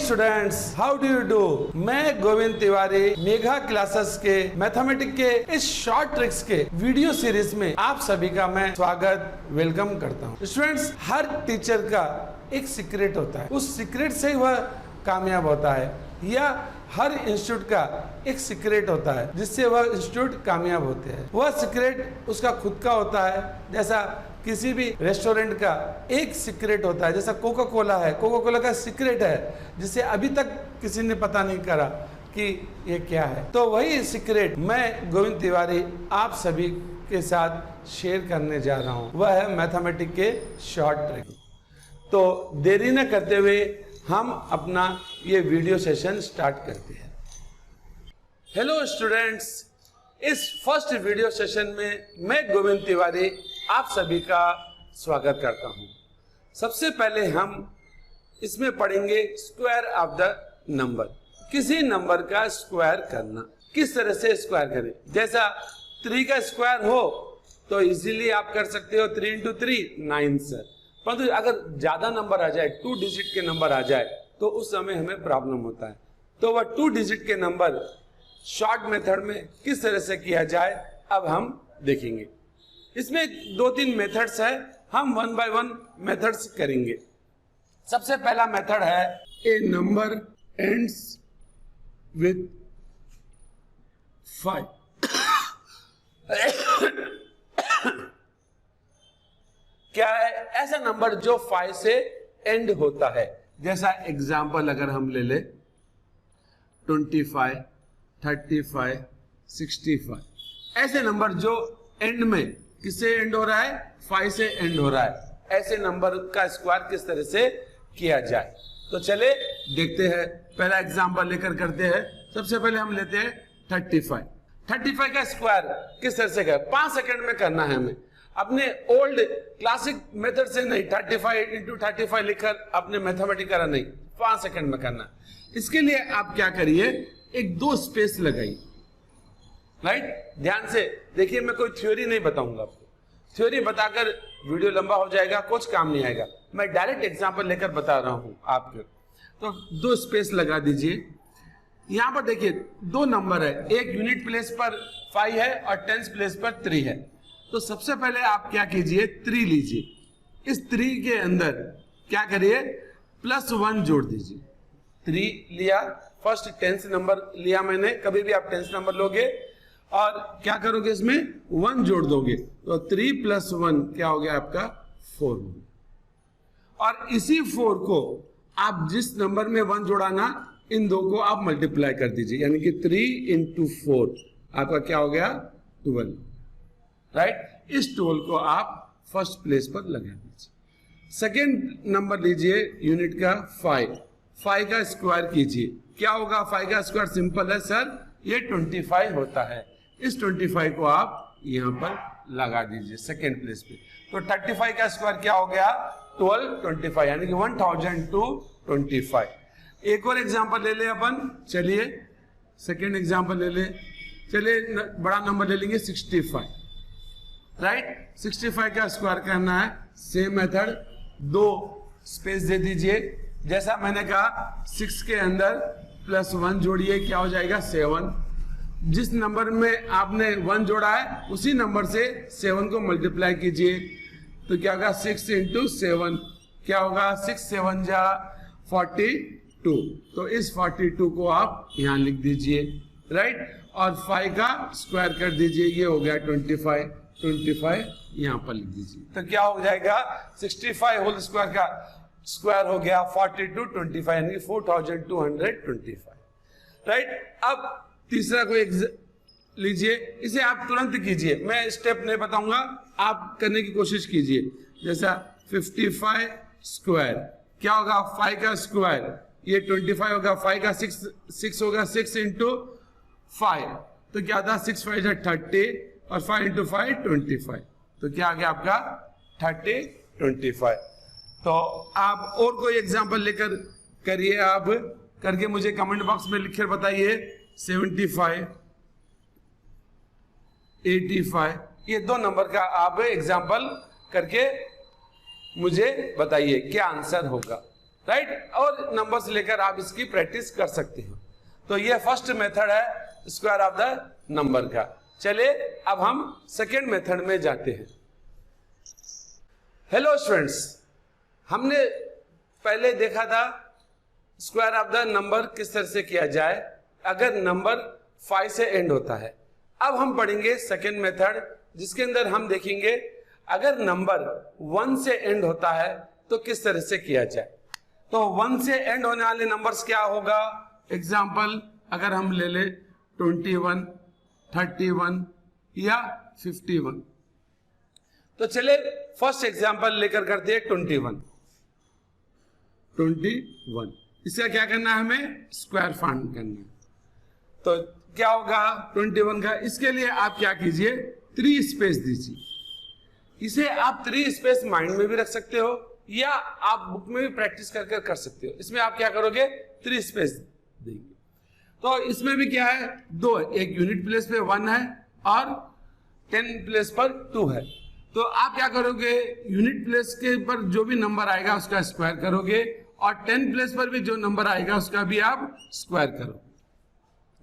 Students, how do you do. मैं Govind Tiwari Megha classes के mathematics के इस शॉर्ट ट्रिक्स के वीडियो सीरीज में आप सभी का मैं स्वागत वेलकम करता हूँ। स्टूडेंट्स, हर टीचर का एक सीक्रेट होता है, उस सीक्रेट से वह कामयाब होता है, या हर इंस्टीट्यूट का एक सीक्रेट होता है जिससे वह इंस्टीट्यूट कामयाब होते हैं। वह सीक्रेट उसका खुद का होता है। जैसा किसी भी रेस्टोरेंट का एक सीक्रेट होता है, जैसा कोका कोला है, कोका कोला का सीक्रेट है जिसे अभी तक किसी ने पता नहीं करा कि ये क्या है। तो वही सीक्रेट मैं गोविंद तिवारी आप सभी के साथ शेयर करने जा रहा हूँ, वह है मैथमेटिक्स के शॉर्ट ट्रिक। तो देरी न करते हुए हम अपना ये वीडियो सेशन स्टार्ट करते हैं। हेलो स्टूडेंट्स, इस फर्स्ट वीडियो सेशन में मैं गोविंद तिवारी आप सभी का स्वागत करता हूं। सबसे पहले हम इसमें पढ़ेंगे स्क्वायर ऑफ द नंबर। किसी नंबर का स्क्वायर करना, किस तरह से स्क्वायर करें। जैसा 3 का स्क्वायर हो तो इजीली आप कर सकते हो 3 into 3 9 सर। परंतु अगर ज्यादा नंबर आ जाए, 2 डिजिट के नंबर आ जाए, तो उस समय हमें प्रॉब्लम होता है। तो वह 2 डिजिट के नंबर शॉर्ट मेथड में किस तरह से किया जाए अब हम देखेंगे। इसमें 2-3 मेथड्स है, हम 1 by 1 मेथड्स करेंगे। सबसे पहला मेथड है ए नंबर एंड्स विथ 5। क्या है? ऐसा नंबर जो 5 से एंड होता है। जैसा एग्जाम्पल अगर हम ले ले 25, 35, 65, ऐसे नंबर जो एंड में किससे एंड हो रहा है? 5 से एंड हो रहा है। ऐसे नंबर का स्क्वायर किस तरह से किया जाए, तो चले देखते हैं। पहला एग्जाम्पल लेकर करते हैं। सबसे पहले हम लेते हैं 35। 35 का स्क्वायर किस तरह से कर 5 सेकंड में करना है हमें। अपने ओल्ड क्लासिक मेथड से नहीं, 35 into 35 लिखकर अपने मैथमेटिक्स करा नहीं, 5 सेकंड में करना। इसके लिए आप क्या करिए, एक 2 स्पेस लगाइए। राइट, ध्यान से देखिए, मैं कोई थ्योरी नहीं बताऊंगा आपको। थ्योरी बताकर वीडियो लंबा हो जाएगा, कुछ काम नहीं आएगा। मैं डायरेक्ट एग्जांपल लेकर बता रहा हूं आपको। तो 2 स्पेस लगा दीजिए। यहां पर देखिए 2 नंबर है, एक यूनिट प्लेस पर 5 है और टेंस प्लेस पर 3 है। तो सबसे पहले आप क्या कीजिए, 3 लीजिए। इस 3 के अंदर क्या करिए, +1 जोड़ दीजिए। 3 लिया, फर्स्ट टेंस नंबर लिया मैंने। कभी भी आप टेंस नंबर लोगे और क्या करोगे, इसमें 1 जोड़ दोगे, तो 3 + 1 क्या हो गया आपका 4। और इसी 4 को आप जिस नंबर में 1 जोड़ा ना, इन 2 को आप मल्टीप्लाई कर दीजिए, यानी कि 3 into 4 आपका क्या हो गया 12। राइट, इस 12 को आप फर्स्ट प्लेस पर लगा दीजिए। सेकेंड नंबर लीजिए यूनिट का 5 का स्क्वायर कीजिए। क्या होगा 5 का स्क्वायर? सिंपल है सर, ये 25 होता है। इस 25 को आप यहां पर लगा दीजिए सेकेंड प्लेस पे। तो 35 का स्क्वायर क्या हो गया 1225, यानी कि 1025। एक और एग्जांपल ले ले अपन, चलिए सेकेंड एग्जांपल ले ले। चलिए बड़ा नंबर ले लेंगे 65। राइट, 65 का स्क्वायर करना है। सेम मेथड, 2 स्पेस दे दीजिए। जैसा मैंने कहा 6 के अंदर +1 जोड़िए, क्या हो जाएगा 7। जिस नंबर में आपने 1 जोड़ा है उसी नंबर से 7 को मल्टीप्लाई कीजिए, तो क्या होगा 6 into 7, क्या होगा 6 7 जा 42। तो इस 42 को आप यहां लिख दीजिए। राइट, और 5 का स्क्वायर कर दीजिए, ये हो गया 25 यहां पर लिख दीजिए। तो क्या हो जाएगा 65 होल स्क्वायर का स्क्वायर हो गया 42 25, यानी कि 4225। राइट, अब तीसरा कोई लीजिए, इसे आप तुरंत कीजिए, मैं स्टेप नहीं बताऊंगा, आप करने की कोशिश कीजिए। जैसा 55 स्क्वायर क्या होगा 5 का स्क्वायर, ये 25 होगा, 5 का 6 होगा, 6 into 5, तो क्या था 6 5 30 और 5 into 5 25। तो क्या आ गया आपका 30 25। तो आप और कोई एग्जांपल लेकर करिए, आप करके मुझे कमेंट बॉक्स में लिखकर बताइए। 75 85, ये 2 नंबर का आप एग्जांपल करके मुझे बताइए क्या आंसर होगा। राइट, और नंबर्स लेकर आप इसकी प्रैक्टिस कर सकते हो। तो ये फर्स्ट मेथड है स्क्वायर ऑफ द नंबर का। चलिए अब हम सेकेंड मेथड में जाते हैं। हेलो स्टूडेंट्स, हमने पहले देखा था स्क्वायर ऑफ द नंबर किस तरह से किया जाए अगर नंबर 5 से एंड होता है। अब हम पढ़ेंगे सेकेंड मेथड, जिसके अंदर हम देखेंगे अगर नंबर 1 से एंड होता है तो किस तरह से किया जाए। तो 1 से एंड होने वाले नंबर्स क्या होगा। एग्जाम्पल अगर हम ले ले 21, 31 या 51। तो चले फर्स्ट एग्जाम्पल लेकर करते हैं 21। इसका क्या करना है, हमें स्क्वायर फाइंड करना है। तो क्या होगा 21 का, इसके लिए आप क्या कीजिए 3 स्पेस दीजिए। इसे आप 3 स्पेस माइंड में भी रख सकते हो या आप बुक में भी प्रैक्टिस कर कर सकते हो। इसमें आप क्या करोगे 3 स्पेस देंगे। तो इसमें भी क्या है 2, एक यूनिट प्लेस पे 1 है और 10 प्लेस पर 2 है। तो आप क्या करोगे यूनिट प्लेस के पर जो भी नंबर आएगा उसका स्क्वायर करोगे और 10 प्लेस पर भी जो नंबर आएगा उसका भी आप स्क्वायर करोगे,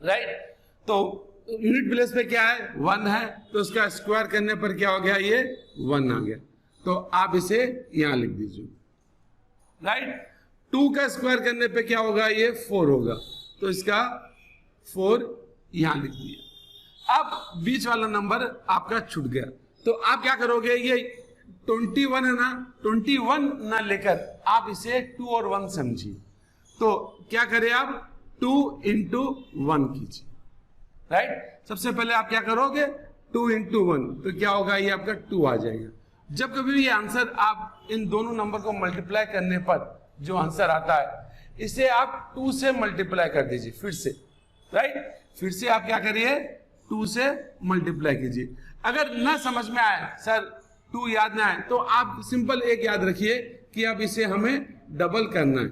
राइट। तो यूनिट प्लेस पे क्या है 1 है, तो उसका स्क्वायर करने पर क्या हो गया, ये 1 आ गया। तो आप इसे यहां लिख दीजिए, राइट। 2 का स्क्वायर करने पे क्या होगा, ये 4 होगा, तो इसका 4 यहां लिख दिया। अब बीच वाला नंबर आपका छूट गया, तो आप क्या करोगे, ये 21 है ना, 21 ना लेकर आप इसे 2 और 1 समझिए। तो क्या करें आप 2 into 1 कीजिए, राइट। सबसे पहले आप क्या करोगे 2 into 1, तो क्या होगा, ये आपका 2 आ जाएगा। जब कभी भी ये आंसर आप इन दोनों नंबर को मल्टीप्लाई करने पर जो आंसर आता है इसे आप 2 से मल्टीप्लाई कर दीजिए फिर से, राइट। फिर से आप क्या करिए 2 से मल्टीप्लाई कीजिए। अगर ना समझ में आए सर 2 याद ना आए तो आप सिंपल एक याद रखिए कि अब इसे हमें डबल करना है।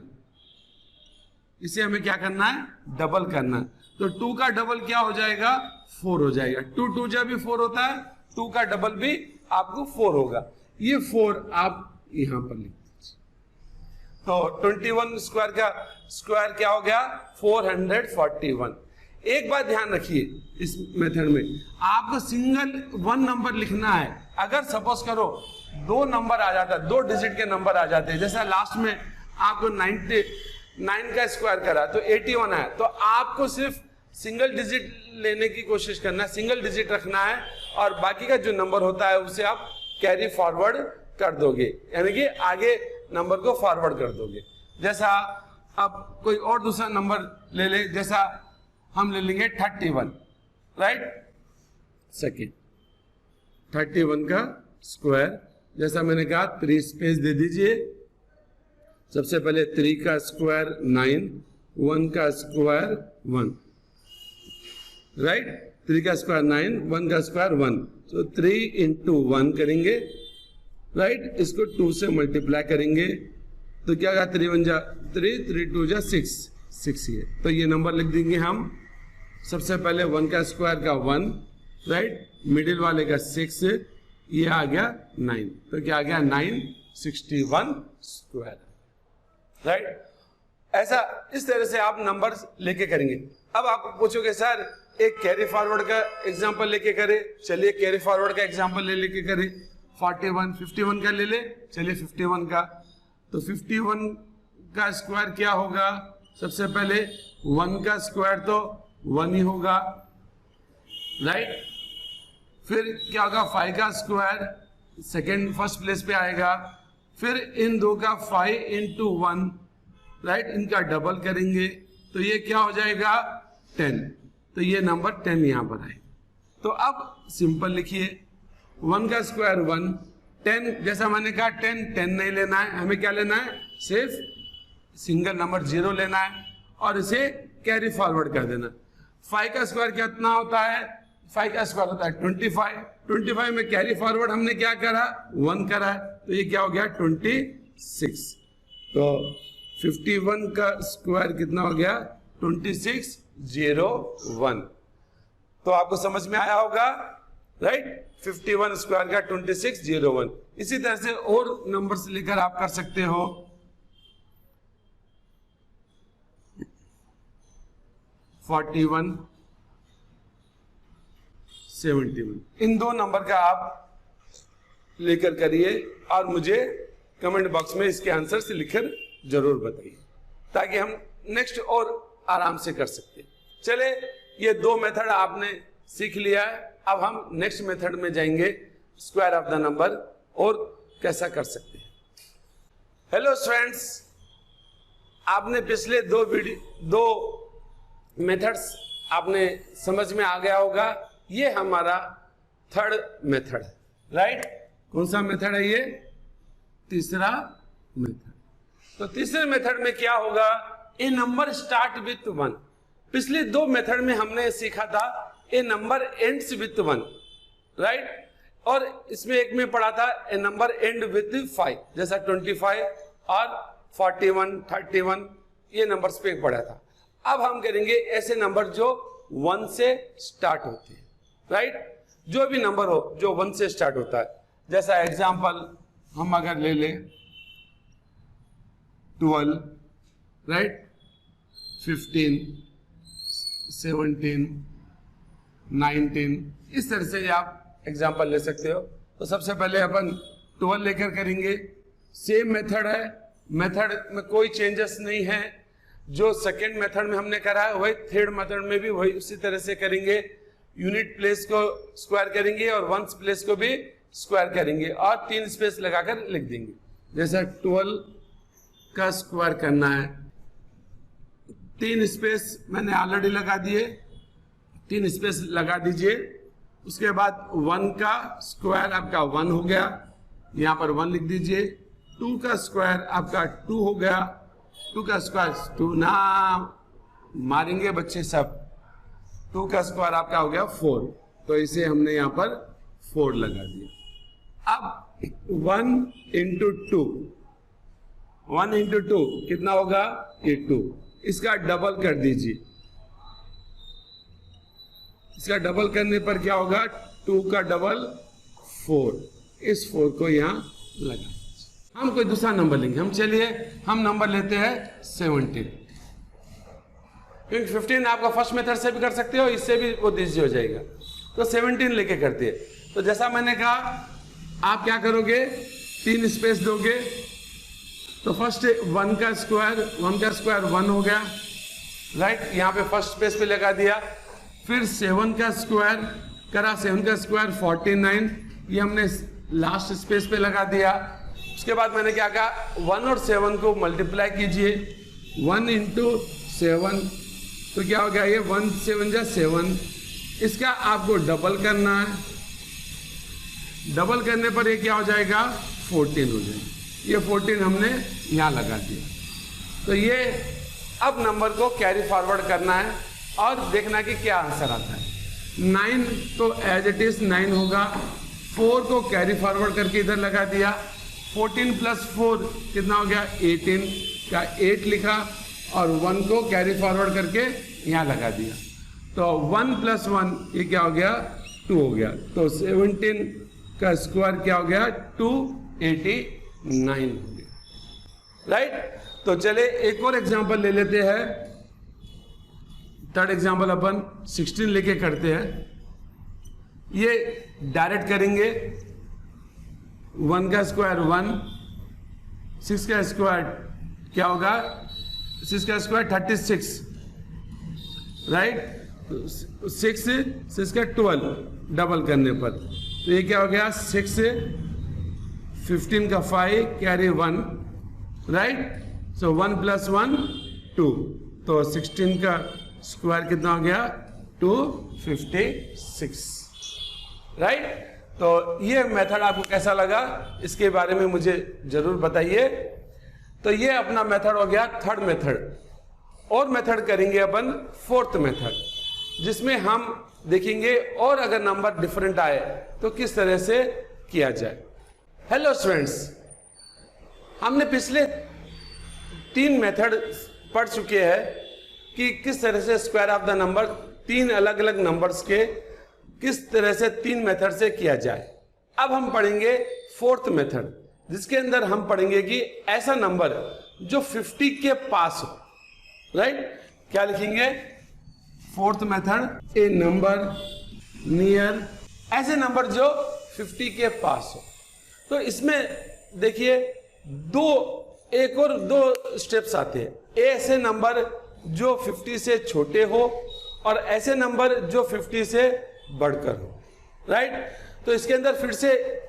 इसे हमें क्या करना है, डबल करना है। तो 2 का डबल क्या हो जाएगा 4 हो जाएगा। 2 2 जब भी 4 होता है 2 का डबल भी आपको 4 होगा। ये 4 आप यहां पर लिख दीजिए। तो 21 स्क्वायर का स्क्वायर क्या हो गया 441। एक बात ध्यान रखिए, इस मेथड में आपको सिंगल 1 नंबर लिखना है। अगर सपोज करो 2 नंबर आ जाता है, 2 डिजिट के नंबर आ जाते हैं, जैसा लास्ट में आपको 99 का स्क्वायर करा तो 81 है, तो आपको सिर्फ सिंगल डिजिट लेने की कोशिश करना है, सिंगल डिजिट रखना है और बाकी का जो नंबर होता है उसे आप कैरी फॉरवर्ड कर दोगे, यानी कि आगे नंबर को फॉरवर्ड कर दोगे। जैसा अब कोई और दूसरा नंबर ले ले, जैसा हम ले लेंगे 31, राइट। सेकेंड 31 का स्क्वायर, जैसा मैंने कहा 3 स्पेस दे दीजिए। सबसे पहले 3 का स्क्वायर 9, 1 का स्क्वायर 1, राइट। 3 का स्क्वायर 9, 1 का स्क्वायर 1, तो 3 into 1 करेंगे, राइट। इसको 2 से मल्टीप्लाई करेंगे तो क्या होगा 3 1 जा 3, 3 2 जा 6 ये। तो ये नंबर लिख देंगे हम। सबसे पहले 1 का स्क्वायर का 1, राइट, मिडिल वाले का 6, ये आ गया 9, तो क्या आ गया 961 स्क्वायर, राइट। ऐसा इस तरह से आप नंबर लेके करेंगे। अब आप पूछोगे सर एक कैरी फॉरवर्ड का एग्जांपल लेके करे, चलिए कैरी फॉरवर्ड का एग्जांपल लेके करे। 41 51 का ले ले, चलिए 51 का। तो 51 का स्क्वायर क्या होगा, सबसे पहले 1 का स्क्वायर तो 1 ही होगा, राइट। फिर क्या होगा 5 का स्क्वायर सेकेंड फर्स्ट प्लेस पे आएगा। फिर इन 2 का 5 into 1, राइट, इनका डबल करेंगे तो ये क्या हो जाएगा 10, तो ये नंबर 10 यहां पर आएगा। तो अब सिंपल लिखिए 1 का स्क्वायर 1, 10 जैसा मैंने कहा 10 नहीं लेना है, हमें क्या लेना है सिर्फ सिंगल नंबर 0 लेना है और इसे कैरी फॉरवर्ड कर देना। 5 का स्क्वायर कितना होता है, 5 का स्क्वायर होता है 25 में कैरी फॉरवर्ड हमने क्या करा 1 करा है, तो ये क्या हो गया 26। तो 51 का स्क्वायर कितना हो गया 2601। तो आपको समझ में आया होगा, राइट। 51 स्क्वायर का 2601। इसी तरह से और नंबर्स लेकर आप कर सकते हो। 41, 71। इन दो नंबर का आप लेकर करिए और मुझे कमेंट बॉक्स में इसके आंसर से लिखकर जरूर बताइए, ताकि हम नेक्स्ट और आराम से कर सकते हैं। चले, ये दो मेथड आपने सीख लिया है। अब हम नेक्स्ट मेथड में जाएंगे, स्क्वायर ऑफ द नंबर, और कैसा कर सकते हैं। हेलो स्टूडेंट्स, आपने पिछले दो मेथड्स आपने समझ में आ गया होगा। ये हमारा थर्ड मेथड है, राइट। कौन सा मेथड है ये? तीसरा मेथड। तो तीसरे मेथड में क्या होगा? ए नंबर स्टार्ट विथ 1। पिछले दो मेथड में हमने सीखा था ए नंबर एंड्स विथ 1, राइट। और इसमें एक में पढ़ा था ए नंबर एंड विथ 5, जैसा 25 और 41, 31 ये नंबर्स पे पढ़ा था। अब हम करेंगे ऐसे नंबर जो 1 से स्टार्ट होते हैं, राइट। जो भी नंबर हो जो 1 से स्टार्ट होता है, जैसा एग्जांपल हम अगर ले लें 12, राइट, 15, 17, 19, इस तरह से आप एग्जांपल ले सकते हो। तो सबसे पहले अपन 12 लेकर करेंगे। सेम मेथड है, मेथड में कोई चेंजेस नहीं है। जो सेकेंड मेथड में हमने करा है वही थर्ड मेथड में भी वही उसी तरह से करेंगे। यूनिट प्लेस को स्क्वायर करेंगे और वंस प्लेस को भी स्क्वायर करेंगे और 3 स्पेस लगाकर लिख देंगे। जैसा 12 का स्क्वायर करना है, 3 स्पेस मैंने ऑलरेडी लगा दिए, 3 स्पेस लगा दीजिए। उसके बाद 1 का स्क्वायर आपका 1 हो गया, यहां पर 1 लिख दीजिए। 2 का स्क्वायर आपका 2 हो गया, 2 का स्क्वायर 2 ना मारेंगे बच्चे सब। 2 का स्क्वायर आपका हो गया 4, तो इसे हमने यहां पर 4 लगा दिया। अब 1 इंटू 2, 1 इंटू 2 कितना होगा? ये 2। इसका डबल कर दीजिए। इसका डबल करने पर क्या होगा? 2 का डबल 4। इस 4 को यहां लगा दीजिए। हम कोई दूसरा नंबर लेंगे। हम नंबर लेते हैं 17, क्योंकि 15 आपका फर्स्ट मेथड से भी कर सकते हो, इससे भी वो इजी हो जाएगा। तो 17 लेके करते हैं। तो जैसा मैंने कहा, आप क्या करोगे? 3 स्पेस दोगे। तो फर्स्ट 1 का स्क्वायर 1 हो गया, राइट। यहाँ पे फर्स्ट स्पेस पे लगा दिया। फिर 7 का स्क्वायर करा, 7 का स्क्वायर 49, ये हमने लास्ट स्पेस पे लगा दिया। उसके बाद मैंने क्या कहा? 1 और 7 को मल्टीप्लाई कीजिए। 1 इंटू 7, तो क्या हो गया? ये 1 7 जा 7। इसका आपको डबल करना है। डबल करने पर ये क्या हो जाएगा? 14 हो जाएगा। ये 14 हमने यहां लगा दिया। तो ये अब नंबर को कैरी फॉरवर्ड करना है और देखना कि क्या आंसर आता है। 9 तो एज इट इज 9 होगा। 4 को कैरी फॉरवर्ड करके इधर लगा दिया। 14 प्लस 4 कितना हो गया? 18 का 8 लिखा और 1 को कैरी फॉरवर्ड करके यहां लगा दिया। तो 1 प्लस 1 ये क्या हो गया? 2 हो गया। तो 17 का स्क्वायर क्या हो गया? 289 हो गया, राइट। तो चले एक और एग्जांपल ले लेते हैं। थर्ड एग्जांपल अपन 16 लेके करते हैं। ये डायरेक्ट करेंगे। 1 का स्क्वायर 1, 6 का स्क्वायर क्या होगा? 6 का स्क्वायर 36, राइट। 6 का 12 डबल करने पर तो ये क्या हो गया? 6, 15 का 5 कैरी 1, राइट। सो 1 प्लस 1 2, तो 16 का स्क्वायर कितना हो गया? 256, राइट। तो ये मेथड आपको कैसा लगा, इसके बारे में मुझे जरूर बताइए। तो ये अपना मेथड हो गया थर्ड मेथड। और मेथड करेंगे अपन फोर्थ मेथड, जिसमें हम देखेंगे और अगर नंबर डिफरेंट आए तो किस तरह से किया जाए। हेलो स्टूडेंट्स, हमने पिछले 3 मेथड पढ़ चुके हैं कि किस तरह से स्क्वायर ऑफ द नंबर 3 अलग अलग नंबर्स के किस तरह से 3 मेथड से किया जाए। अब हम पढ़ेंगे फोर्थ मेथड, जिसके अंदर हम पढ़ेंगे कि ऐसा नंबर जो 50 के पास हो, राइट। क्या लिखेंगे? फोर्थ मेथड, ए नंबर नियर, ऐसे नंबर जो 50 के पास हो। तो इसमें देखिए एक और दो स्टेप्स आते हैं। ऐसे नंबर जो 50 से छोटे हो और ऐसे नंबर जो 50 से बढ़कर हो, राइट। तो इसके अंदर फिर से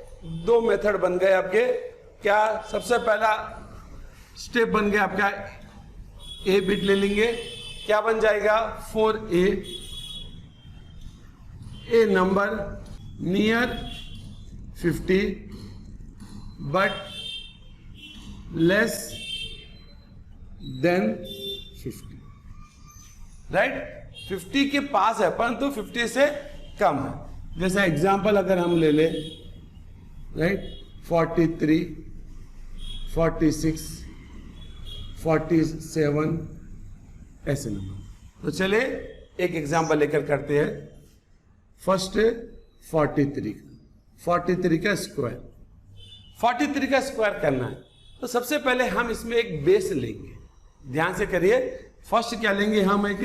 दो मेथड बन गए आपके। क्या, सबसे पहला स्टेप बन गया आपका, ए बिट ले लेंगे, क्या बन जाएगा 4a, A number near 50 but less than 50, right. 50 के पास है परंतु 50 से कम है। जैसा एग्जांपल अगर हम ले ले, राइट, 43, 46, 47, ऐसे नंबर। तो चले एक एग्जांपल लेकर करते हैं। फर्स्ट 43 का स्क्वायर, 43 का स्क्वायर करना है। तो सबसे पहले हम इसमें एक बेस लेंगे, ध्यान से करिए। फर्स्ट क्या लेंगे हम, एक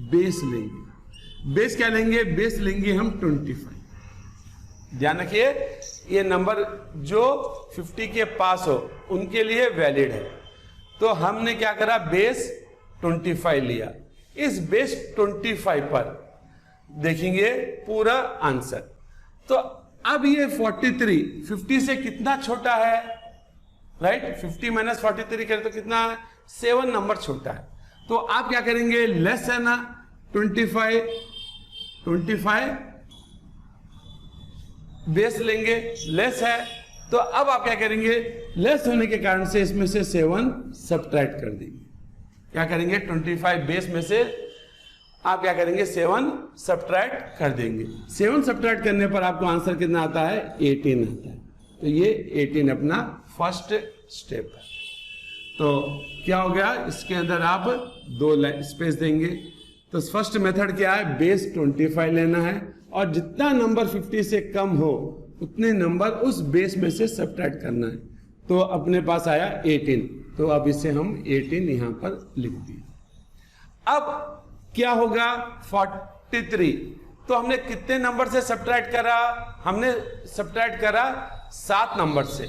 बेस लेंगे। बेस क्या लेंगे, बेस लेंगे हम 25। ध्यान रखिए ये नंबर जो 50 के पास हो उनके लिए वैलिड है। तो हमने क्या करा, बेस 25 लिया। इस बेस 25 पर देखेंगे पूरा आंसर। तो अब ये 43 50 से कितना छोटा है, राइट। 50 माइनस 43 करें तो कितना है, 7 नंबर छोटा है। तो आप क्या करेंगे, लेस है ना 25 बेस लेंगे, लेस है। तो अब आप क्या करेंगे, लेस होने के कारण से इसमें से 7 सब्ट्रैक्ट कर देंगे। क्या करेंगे, 25 बेस में से आप क्या करेंगे, 7 सब्ट्रैक्ट कर देंगे। 7 सब्ट्रैक्ट करने पर आपको आंसर कितना आता है, 18 आता है। तो ये 18 अपना फर्स्ट स्टेप है। तो क्या हो गया, इसके अंदर आप 2 स्पेस देंगे। तो फर्स्ट मेथड क्या है, बेस 25 लेना है और जितना नंबर 50 से कम हो उतने नंबर उस बेस में से सब्ट्रैक्ट करना है। तो अपने पास आया 18, तो अब इसे हम 18 यहां पर लिख दिए। अब क्या होगा, 43, तो हमने कितने नंबर से सब्ट्रैक्ट करा, हमने सब्ट्रैक्ट करा 7 नंबर से,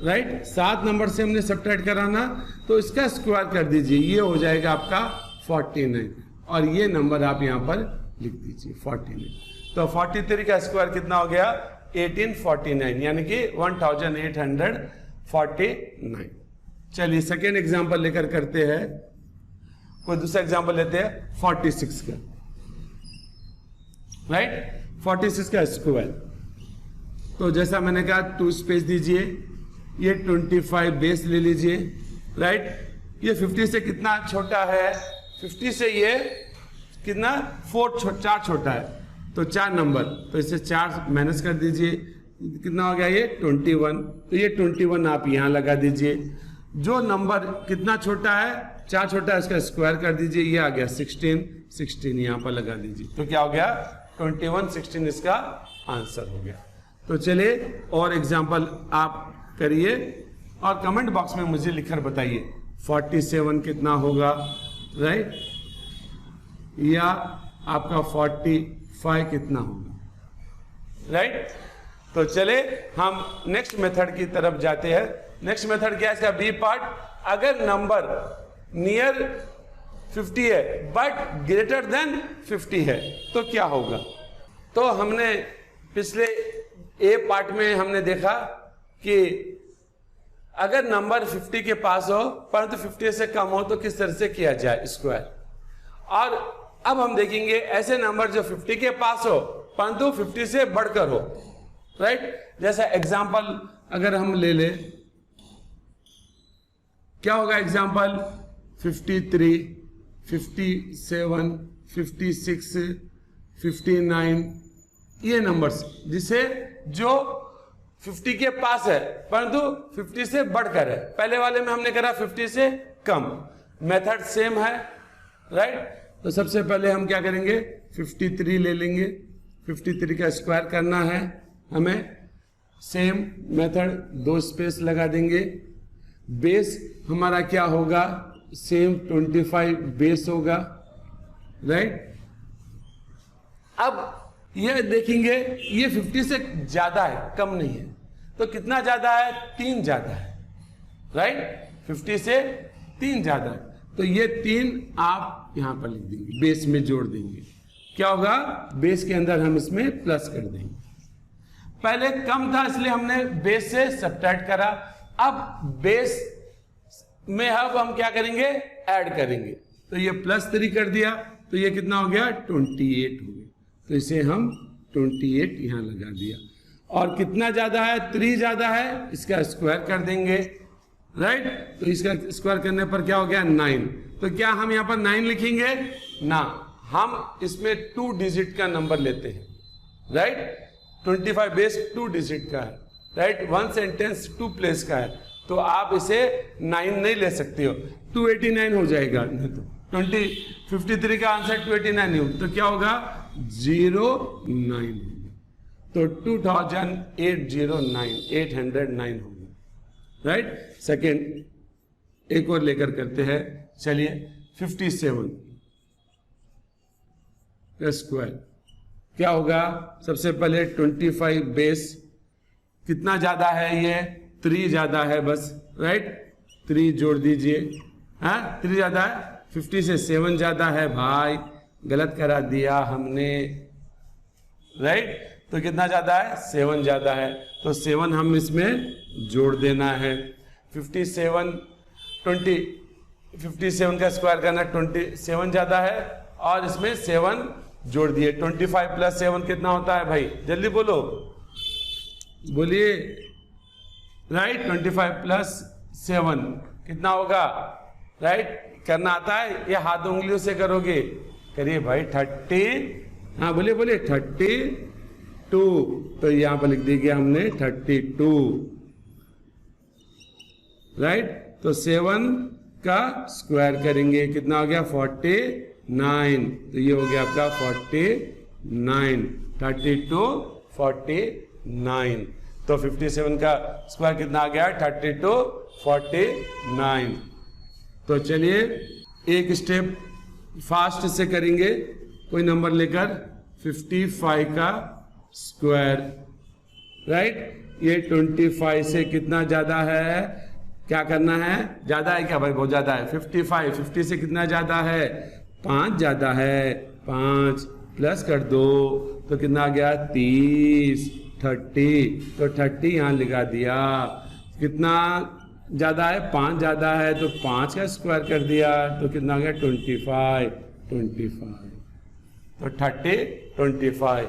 राइट। 7 नंबर से हमने सब्ट्रैक्ट करा ना, तो इसका स्क्वायर कर दीजिए, ये हो जाएगा आपका 49 और ये नंबर आप यहां पर लिख दीजिए 49। तो 43 का स्क्वायर कितना हो गया, 1849, यानी कि 1849। चलिए सेकेंड एग्जांपल लेकर करते हैं। कोई दूसरा एग्जांपल लेते हैं 46 का, राइट। 46 का स्क्वायर, तो जैसा मैंने कहा 2 स्पेस दीजिए, ये 25 बेस ले लीजिए, राइट। ये 50 से कितना छोटा है, 50 से ये कितना 4 छोटा है, तो 4 नंबर, तो इसे 4 माइनस कर दीजिए, कितना हो गया ये 21। तो ये 21 आप यहां लगा दीजिए। जो नंबर कितना छोटा है, 4 छोटा है, इसका स्क्वायर कर दीजिए, ये आ गया 16 यहां पर लगा दीजिए। तो क्या हो गया 21, 16 इसका आंसर हो गया। तो चलिए और एग्जाम्पल आप करिए और कमेंट बॉक्स में मुझे लिखकर बताइए 47 कितना होगा, राइट, या आपका 45 कितना होगा, राइट। तो चले हम नेक्स्ट मेथड की तरफ जाते हैं। नेक्स्ट मेथड क्या है, इसका बी पार्ट। अगर नंबर नियर 50 है बट ग्रेटर देन 50 है तो क्या होगा। तो हमने पिछले ए पार्ट में हमने देखा कि अगर नंबर 50 के पास हो परंतु 50 से कम हो तो किस तरह से किया जाए स्क्वायर। और अब हम देखेंगे ऐसे नंबर जो 50 के पास हो परंतु 50 से बढ़कर हो, राइट। जैसा एग्जांपल अगर हम ले ले, क्या होगा एग्जांपल 53, 57, 56, 59, ये नंबर्स जिसे जो 50 के पास है परंतु 50 से बढ़कर है। पहले वाले में हमने करा 50 से कम, मेथड सेम है, राइट। तो सबसे पहले हम क्या करेंगे 53 ले लेंगे, 53 का स्क्वायर करना है हमें, सेम मेथड 2 स्पेस लगा देंगे। बेस हमारा क्या होगा, सेम 25 बेस होगा, राइट। अब ये देखेंगे ये 50 से ज्यादा है, कम नहीं है, तो कितना ज्यादा है? 3 ज्यादा है, राइट? 50 से 3 ज्यादा है, तो ये 3 आप यहां पर लिख देंगे, बेस में जोड़ देंगे। क्या होगा? बेस के अंदर हम इसमें प्लस कर देंगे। पहले कम था इसलिए हमने बेस से सब्ट्रैक्ट करा, अब बेस में अब हम क्या करेंगे? ऐड करेंगे। तो ये +3 कर दिया, तो ये कितना हो गया? 28 हो गया। तो इसे हम 28 यहां लगा दिया। और कितना ज्यादा है? 3 ज्यादा है, इसका स्क्वायर कर देंगे, राइट? तो इसका स्क्वायर करने पर क्या हो गया? 9। तो क्या हम यहां पर 9 लिखेंगे? ना, हम इसमें 2 डिजिट का नंबर लेते हैं, राइट? 25 बेस 2 डिजिट का है, राइट? 1 सेंटेंस 2 प्लेस का है, तो आप इसे 9 नहीं ले सकते हो, 289 हो जाएगा। तो 53 का आंसर 289 हो, तो क्या होगा? 09। तो 809 होगा, राइट? सेकेंड एक और लेकर करते हैं, चलिए। 57 का स्क्वायर क्या होगा? सबसे पहले 25 बेस कितना ज्यादा है? ये 3 ज्यादा है, बस, राइट? 3 जोड़ दीजिए, हाँ 3 ज्यादा है, 50 से 7 ज्यादा है, भाई गलत करा दिया हमने, राइट? तो कितना ज्यादा है? 7 ज्यादा है, तो 7 हम इसमें जोड़ देना है। 57 का स्क्वायर करना, 27 ज्यादा है, और इसमें 7 जोड़ दिए। 25 + 7 कितना होता है भाई? जल्दी बोलो, बोलिए, राइट? 25 + 7 कितना होगा? राइट? करना आता है या हाथ उंगलियों से करोगे? करिए भाई। 30, हाँ बोलिए बोलिए, 32। तो यहां पर लिख दिया हमने 32, राइट? तो 7 का स्क्वायर करेंगे, कितना हो गया? 49। तो ये हो गया आपका 49, 32, 49। तो 57 का स्क्वायर कितना आ गया? 32, 49। तो चलिए एक स्टेप फास्ट से करेंगे, कोई नंबर लेकर। 55 का स्क्वायर, राइट? ये 25 से कितना ज्यादा है? क्या करना है? ज्यादा है क्या भाई? बहुत ज्यादा है। 55 50 से कितना ज्यादा है? 5 ज्यादा है, 5 प्लस कर दो, तो कितना आ गया? 30, 30। तो 30 यहां लगा दिया। कितना ज्यादा है? 5 ज्यादा है, तो 5 का स्क्वायर कर दिया, तो कितना आ गया? 25, 25। तो 30, 25।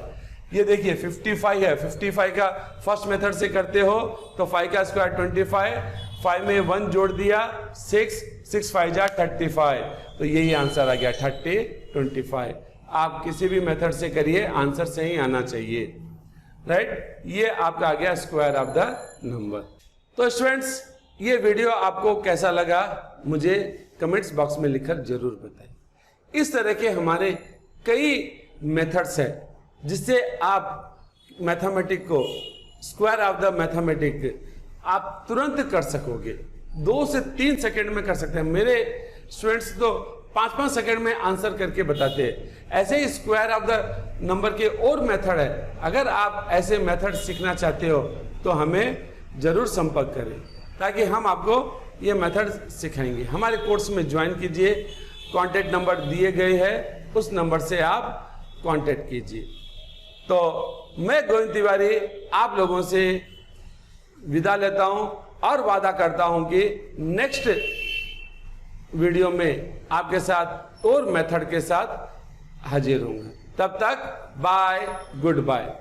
ये देखिए 55 है, 55 का फर्स्ट मेथड से करते हो तो 5 का स्क्वायर 25, 5 में 1 जोड़ दिया, 6, 6 5 जा 35। तो यही आंसर आ गया 30, 25। आप किसी भी मेथड से करिए, आंसर सही आना चाहिए, राइट? ये आपका आ गया स्क्वायर ऑफ द नंबर। तो स्टूडेंट्स, ये वीडियो आपको कैसा लगा मुझे कमेंट्स बॉक्स में लिखकर जरूर बताएं। इस तरह के हमारे कई मेथड्स हैं जिससे आप मैथमेटिक को, स्क्वायर ऑफ द मैथमेटिक आप तुरंत कर सकोगे। 2 से 3 सेकंड में कर सकते हैं। मेरे स्टूडेंट्स तो 5-5 सेकंड में आंसर करके बताते हैं। ऐसे ही स्क्वायर ऑफ द नंबर के और मेथड है। अगर आप ऐसे मेथड सीखना चाहते हो तो हमें जरूर संपर्क करें, ताकि हम आपको ये मेथड सिखाएंगे। हमारे कोर्स में ज्वाइन कीजिए, कॉन्टैक्ट नंबर दिए गए हैं, उस नंबर से आप कॉन्टैक्ट कीजिए। तो मैं गोविंद तिवारी आप लोगों से विदा लेता हूं और वादा करता हूं कि नेक्स्ट वीडियो में आपके साथ और मेथड के साथ हाजिर होंगे। तब तक बाय, गुड बाय।